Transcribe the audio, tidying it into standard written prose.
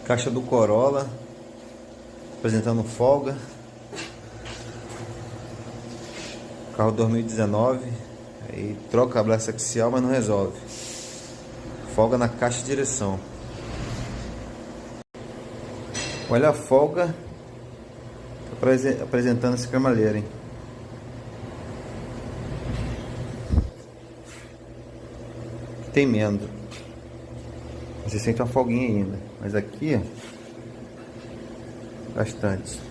Caixa do Corolla, apresentando folga. Carro 2019, aí troca a blaça axial, mas não resolve. Folga na caixa de direção. Olha a folga apresentando esse cremalheiro, hein? Tem membro. Você sente uma folguinha ainda, mas aqui, ó, bastante.